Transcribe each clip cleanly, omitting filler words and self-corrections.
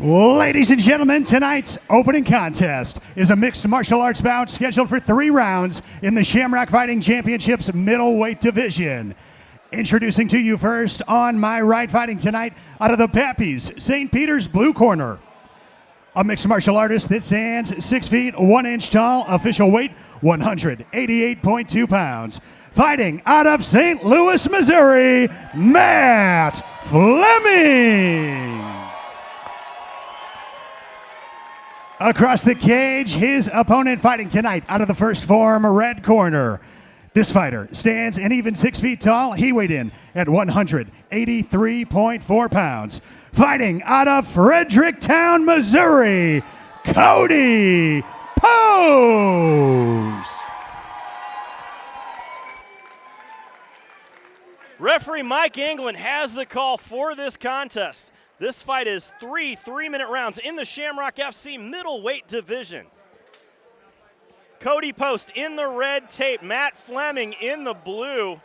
Ladies and gentlemen, tonight's opening contest is a mixed martial arts bout scheduled for 3 rounds in the Shamrock Fighting Championships middleweight division. Introducing to you first on my right, fighting tonight out of the Pappies, St. Peter's blue corner. A mixed martial artist that stands 6 feet 1 inch tall, official weight 188.2 pounds. Fighting out of St. Louis, Missouri, Matt Fleming. Across the cage, his opponent fighting tonight out of the first form, red corner. This fighter stands an even 6 feet tall. He weighed in at 183.4 pounds. Fighting out of Fredericktown, Missouri, Cody Post. Referee Mike England has the call for this contest. This fight is 3 3-minute rounds in the Shamrock FC middleweight division. Cody Post in the red tape, Matt Fleming in the blue.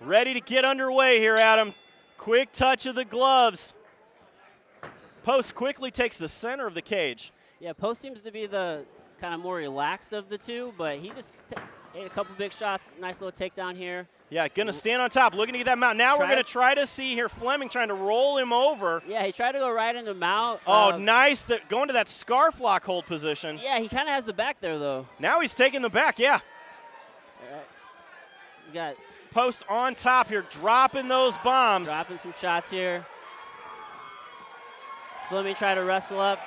Ready to get underway here, Adam. Quick touch of the gloves. Post quickly takes the center of the cage. Yeah, Post seems to be the kind of more relaxed of the two, but he just ate a couple big shots. Nice little takedown here. Yeah, gonna stand on top, looking to get that mount. Now we're gonna try to see here Fleming trying to roll him over. Yeah, he tried to go right into mount. Oh, nice, going to that scarf lock hold position. Yeah, he kind of has the back there, though. Now he's taking the back, yeah. All right. He got Post on top here, dropping those bombs. Dropping some shots here. Fleming try to wrestle up.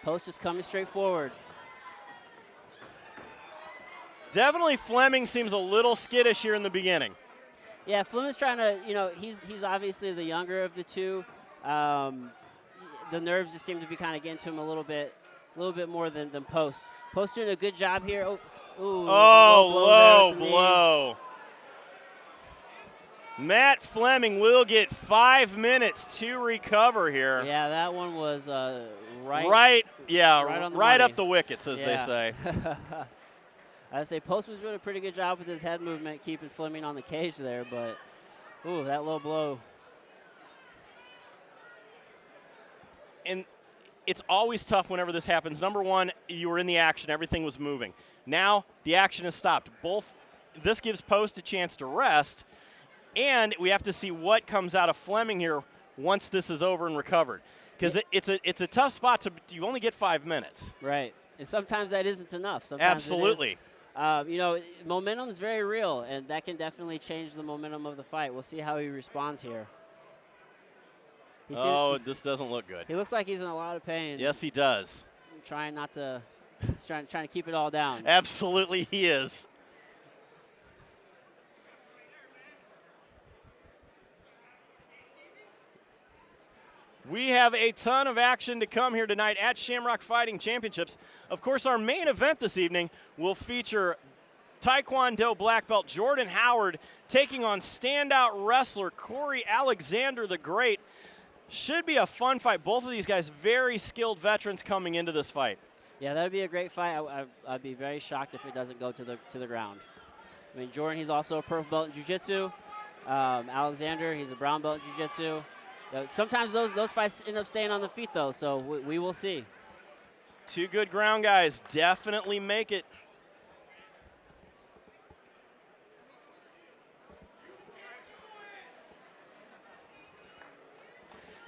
Post just coming straight forward. Definitely Fleming seems a little skittish here in the beginning. Yeah, Fleming's trying to, he's obviously the younger of the two. The nerves just seem to be kind of getting to him a little bit more than Post. Post doing a good job here. Low blow. Matt Fleming will get 5 minutes to recover here. Yeah, that one was right up the wickets, as they say. I'd say Post was doing a pretty good job with his head movement, keeping Fleming on the cage there, but that low blow. And it's always tough whenever this happens. Number one, you were in the action, everything was moving. Now the action has stopped. This gives Post a chance to rest, and we have to see what comes out of Fleming here once this is over and recovered. Because it's a tough spot you only get 5 minutes. Right. And sometimes that isn't enough. Sometimes absolutely. Momentum is very real, and that can definitely change the momentum of the fight. We'll see how he responds here. This doesn't look good. He looks like he's in a lot of pain. Yes, he does. He's trying to keep it all down. Absolutely, he is. We have a ton of action to come here tonight at Shamrock Fighting Championships. Of course, our main event this evening will feature Taekwondo black belt Jordan Howard taking on standout wrestler Corey Alexander the Great. Should be a fun fight. Both of these guys very skilled veterans coming into this fight. Yeah, that would be a great fight. I'd be very shocked if it doesn't go to the ground. I mean, Jordan, he's also a purple belt in jiu-jitsu. Alexander, he's a brown belt in jiu-jitsu. Sometimes those fights end up staying on the feet, though, so we will see. Two good ground guys definitely make it.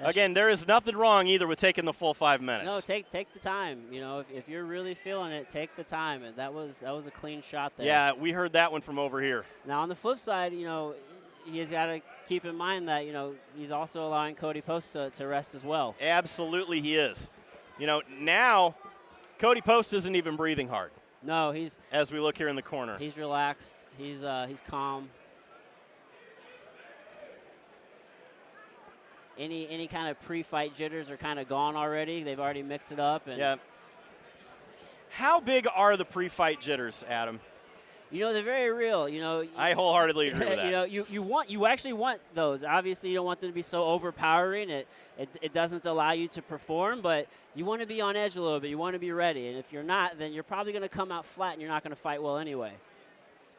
Again, there is nothing wrong either with taking the full 5 minutes. No, take the time. If you're really feeling it, take the time. And that was a clean shot there. Yeah, we heard that one from over here. Now on the flip side, he's got to keep in mind that, he's also allowing Cody Post to rest as well. Absolutely he is. Now Cody Post isn't even breathing hard. No, as we look here in the corner. He's relaxed. He's calm. Any kind of pre-fight jitters are kind of gone already. They've already mixed it up. Yeah. How big are the pre-fight jitters, Adam? You know, they're very real. You know, I wholeheartedly agree with that. You know, you actually want those. Obviously, you don't want them to be so overpowering. It doesn't allow you to perform, but you want to be on edge a little bit. You want to be ready, and if you're not, then you're probably going to come out flat, and you're not going to fight well anyway.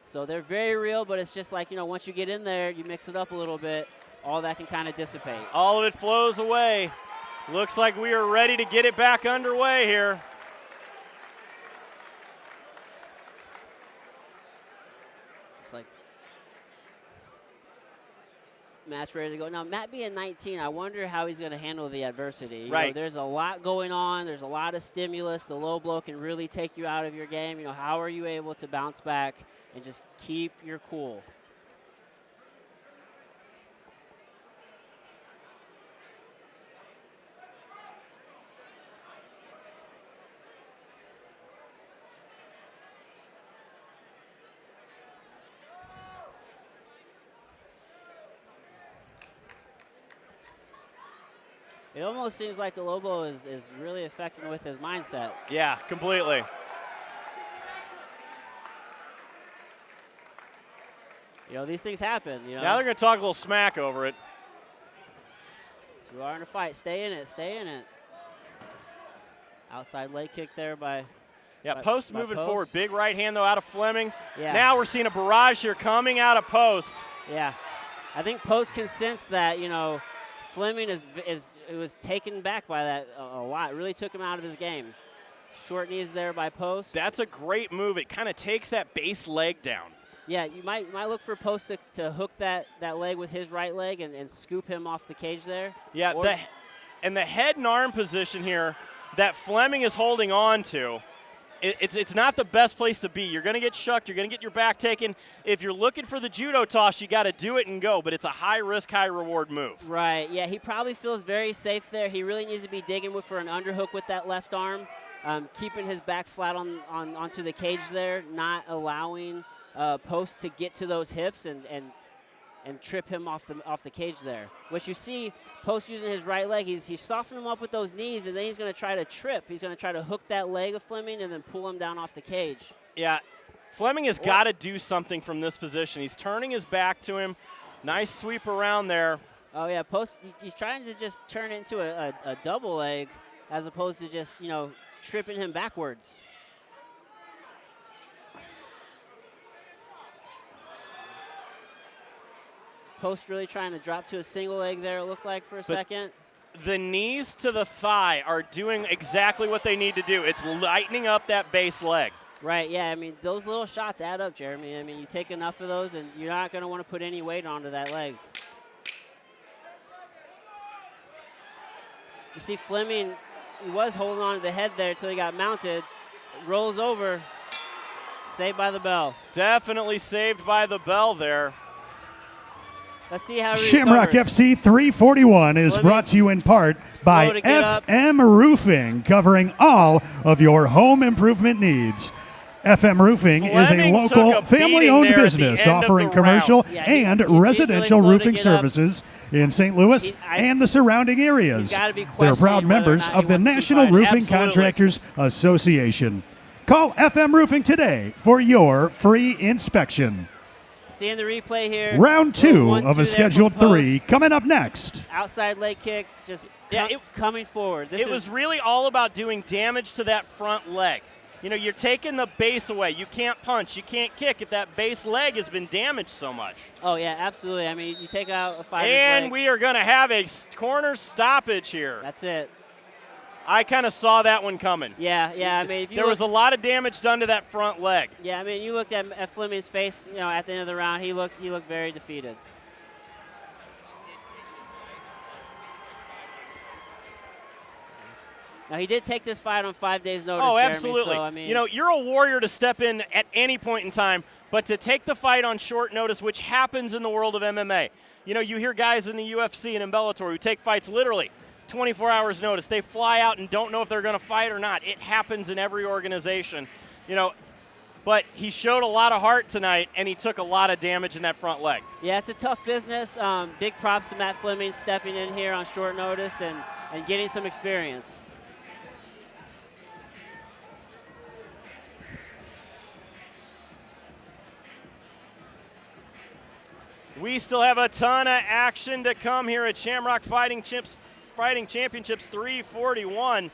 So they're very real, but it's just like, you know, once you get in there, you mix it up a little bit, all that can kind of dissipate. All of it flows away. Looks like we are ready to get it back underway here. Like Matt's ready to go. Now, Matt being 19, I wonder how he's going to handle the adversity. You know, there's a lot going on. There's a lot of stimulus. The low blow can really take you out of your game. You know, how are you able to bounce back and just keep your cool? It almost seems like the low blow is really affecting with his mindset. Yeah, completely. You know, these things happen. You know. Now they're going to talk a little smack over it. So you are in a fight. Stay in it. Stay in it. Outside leg kick there by. Yeah, Post moving Post. forward. Big right hand, though, out of Fleming. Yeah. Now we're seeing a barrage here coming out of Post. Yeah. I think Post can sense that, you know, Fleming was taken back by that a lot. It really took him out of his game. Short knees there by Post. That's a great move. It kind of takes that base leg down. Yeah, you might look for Post to hook that leg with his right leg and scoop him off the cage there. Yeah, and the head and arm position here that Fleming is holding on to, it's not the best place to be. You're going to get shucked. You're going to get your back taken. If you're looking for the judo toss, you got to do it and go, but it's a high-risk, high-reward move. Right, yeah, he probably feels very safe there. He really needs to be digging for an underhook with that left arm, keeping his back flat onto the cage there, not allowing Post to get to those hips and trip him off the cage there. What you see, Post using his right leg, he's softening him up with those knees, and then he's going to try to trip. He's going to try to hook that leg of Fleming and then pull him down off the cage. Yeah, Fleming has got to do something from this position. He's turning his back to him. Nice sweep around there. Oh, yeah, Post, he's trying to just turn it into a double leg as opposed to just, you know, tripping him backwards. Post really trying to drop to a single leg there, it looked like, for a second. The knees to the thigh are doing exactly what they need to do. It's lightening up that base leg. Right, yeah, I mean, those little shots add up, Jeremy. I mean, you take enough of those, and you're not going to want to put any weight onto that leg. You see Fleming, he was holding on to the head there until he got mounted. Rolls over, saved by the bell. Definitely saved by the bell there. Let's see how he Shamrock recovers. FC 341 is brought to you in part by FM Roofing, covering all of your home improvement needs. FM Roofing is a Fleming local took a family-owned beating there at the business end of offering the commercial round. Yeah, and he's really residential slow to roofing get up. services in St. Louis and the surrounding areas. He's gotta be They're proud questioning whether or members not of he the wants to be National fired. Roofing Absolutely. Contractors Association. Call FM Roofing today for your free inspection. Seeing the replay here. Round two 1-2 of there a scheduled from Post. three coming up next. Outside leg kick, just coming forward. It was really all about doing damage to that front leg. You know, you're taking the base away. You can't punch. You can't kick if that base leg has been damaged so much. Oh, yeah, absolutely. I mean, you take out a fighter's And leg. we are going to have a corner stoppage here. That's it. I kind of saw that one coming. Yeah, I mean, if you There was a lot of damage done to that front leg. Yeah, I mean, you looked at Fleming's face, you know, at the end of the round, he looked very defeated. Now, he did take this fight on 5 days' notice, Oh, Jeremy, absolutely. so, I mean, you know, you're a warrior to step in at any point in time, but to take the fight on short notice, which happens in the world of MMA. You know, you hear guys in the UFC and in Bellator who take fights literally 24 hours notice. They fly out and don't know if they're going to fight or not. It happens in every organization. You know, but he showed a lot of heart tonight, and he took a lot of damage in that front leg. Yeah, it's a tough business. Big props to Matt Fleming stepping in here on short notice and getting some experience. We still have a ton of action to come here at Shamrock Fighting Championships 341.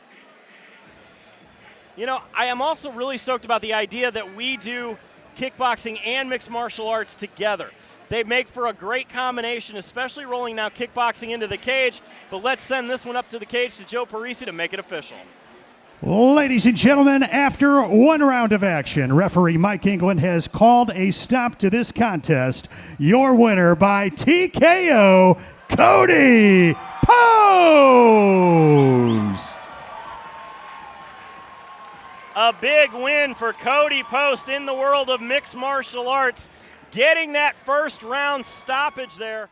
You know, I am also really stoked about the idea that we do kickboxing and mixed martial arts together. They make for a great combination, especially rolling now kickboxing into the cage. But let's send this one up to the cage to Joe Parisi to make it official. Ladies and gentlemen, after one round of action, referee Mike England has called a stop to this contest. Your winner by TKO, Cody Post. A big win for Cody Post in the world of mixed martial arts, getting that first round stoppage there.